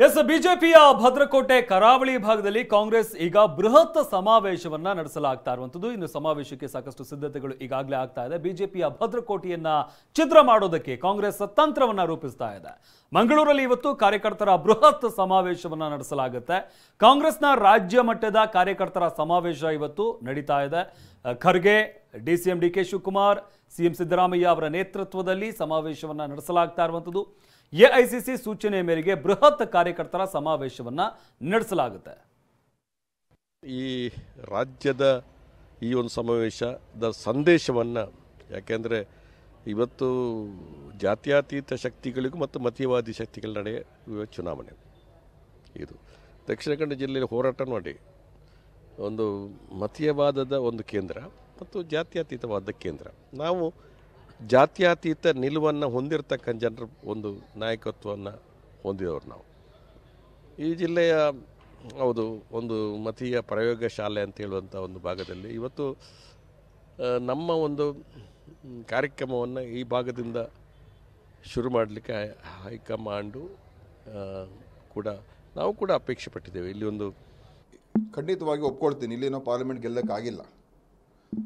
S ಬಿಜೆಪಿಯ ಭದ್ರಕೋಟೆ ಕರಾವಳಿ ಭಾಗದಲ್ಲಿ ಕಾಂಗ್ರೆಸ್ ಈಗ ಬೃಹತ್ ಸಮಾವೇಶವನ್ನ ನಡೆಸಲಾಗ್ತಾ ಇರುವಂತದ್ದು. ಇನ್ನು ಸಮಾವೇಶಕ್ಕೆ ಸಾಕಷ್ಟು ಸಿದ್ಧತೆಗಳು ಈಗಾಗಲೇ ಆಗ್ತಾ ಇದೆ. ಬಿಜೆಪಿಯ ಭದ್ರಕೋಟೆಯನ್ನ ಛಿದ್ರ ಮಾಡೋದಕ್ಕೆ ಕಾಂಗ್ರೆಸ್ ತಂತ್ರವನ್ನ ರೂಪಿಸ್ತಾ ಇದೆ. ಮಂಗಳೂರಲ್ಲಿ ಇವತ್ತು ಕಾರ್ಯಕರ್ತರ ಬೃಹತ್ ಸಮಾವೇಶವನ್ನ ನಡೆಸಲಾಗುತ್ತೆ. ಕಾಂಗ್ರೆಸ್ನ ರಾಜ್ಯ ಮಟ್ಟದ ಕಾರ್ಯಕರ್ತರ ಸಮಾವೇಶ ಇವತ್ತು ನಡೀತಾ ಇದೆ. Kharge, DCM DK Shivakumar, CM Siddaramaiah ಅವರ ನೇತೃತ್ವದಲ್ಲಿ ಸಮಾವೇಶವನ್ನ ನಡೆಸಲಾಗ್ತಾ ಇರುವಂತದ್ದು. ಎಐಸಿಸಿ ಸೂಚನೆ ಮೇರೆಗೆ ಬೃಹತ್ ಕಾರ್ಯಕರ್ತರ ಸಮಾವೇಶವನ್ನ ನಡೆಸಲಾಗುತ್ತೆ. ಈ ರಾಜ್ಯದ ಈ ಒಂದು ಸಮಾವೇಶದ ಸಂದೇಶವನ್ನು, ಯಾಕೆಂದರೆ ಇವತ್ತು ಜಾತ್ಯತೀತ ಶಕ್ತಿಗಳಿಗೂ ಮತ್ತು ಮತೀಯವಾದಿ ಶಕ್ತಿಗಳ ನಡೆಯುವ ಚುನಾವಣೆ. ಇದು ದಕ್ಷಿಣ ಕನ್ನಡ ಜಿಲ್ಲೆಯಲ್ಲಿ ಹೋರಾಟ ಮಾಡಿ ಒಂದು ಮತೀಯವಾದದ ಒಂದು ಕೇಂದ್ರ ಮತ್ತು ಜಾತ್ಯತೀತವಾದ ಕೇಂದ್ರ. ನಾವು ಜಾತ್ಯತೀತ ನಿಲುವನ್ನು ಹೊಂದಿರತಕ್ಕಂಥ ಜನರ ಒಂದು ನಾಯಕತ್ವವನ್ನು ಹೊಂದಿದವರು ನಾವು. ಈ ಜಿಲ್ಲೆಯ ಹೌದು ಒಂದು ಮತೀಯ ಪ್ರಯೋಗ ಶಾಲೆ ಅಂತ ಹೇಳುವಂಥ ಒಂದು ಭಾಗದಲ್ಲಿ ಇವತ್ತು ನಮ್ಮ ಒಂದು ಕಾರ್ಯಕ್ರಮವನ್ನು ಈ ಭಾಗದಿಂದ ಶುರು ಮಾಡಲಿಕ್ಕೆ ಹೈಕಮಾಂಡು ಕೂಡ ನಾವು ಕೂಡ ಅಪೇಕ್ಷೆ ಪಟ್ಟಿದ್ದೇವೆ. ಇಲ್ಲಿ ಒಂದು ಖಂಡಿತವಾಗಿ ಒಪ್ಕೊಳ್ತೀನಿ, ಇಲ್ಲಿ ನಾವು ಪಾರ್ಲಿಮೆಂಟ್ ಗೆಲ್ಲಕ್ಕಾಗಿಲ್ಲ,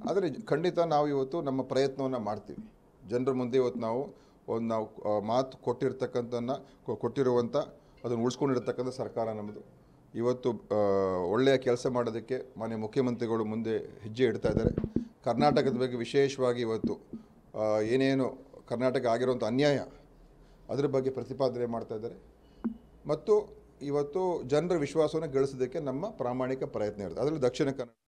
ಆದರೆ ಖಂಡಿತ ನಾವು ಇವತ್ತು ನಮ್ಮ ಪ್ರಯತ್ನವನ್ನು ಮಾಡ್ತೀವಿ. ಜನರ ಮುಂದೆ ಇವತ್ತು ನಾವು ಮಾತು ಕೊಟ್ಟಿರುವಂಥ ಅದನ್ನು ಉಳಿಸ್ಕೊಂಡಿರ್ತಕ್ಕಂಥ ಸರ್ಕಾರ ನಮ್ಮದು. ಇವತ್ತು ಒಳ್ಳೆಯ ಕೆಲಸ ಮಾಡೋದಕ್ಕೆ ಮಾನ್ಯ ಮುಖ್ಯಮಂತ್ರಿಗಳು ಮುಂದೆ ಹೆಜ್ಜೆ ಇಡ್ತಾ ಇದ್ದಾರೆ. ಕರ್ನಾಟಕದ ಬಗ್ಗೆ ವಿಶೇಷವಾಗಿ ಇವತ್ತು ಏನೇನು ಕರ್ನಾಟಕ ಆಗಿರುವಂಥ ಅನ್ಯಾಯ ಅದರ ಬಗ್ಗೆ ಪ್ರತಿಪಾದನೆ ಮಾಡ್ತಾ ಇದ್ದಾರೆ ಮತ್ತು ಇವತ್ತು ಜನರ ವಿಶ್ವಾಸವನ್ನು ಗಳಿಸೋದಕ್ಕೆ ನಮ್ಮ ಪ್ರಾಮಾಣಿಕ ಪ್ರಯತ್ನ ಇರುತ್ತೆ. ಅದರಲ್ಲಿ ದಕ್ಷಿಣ ಕನ್ನಡ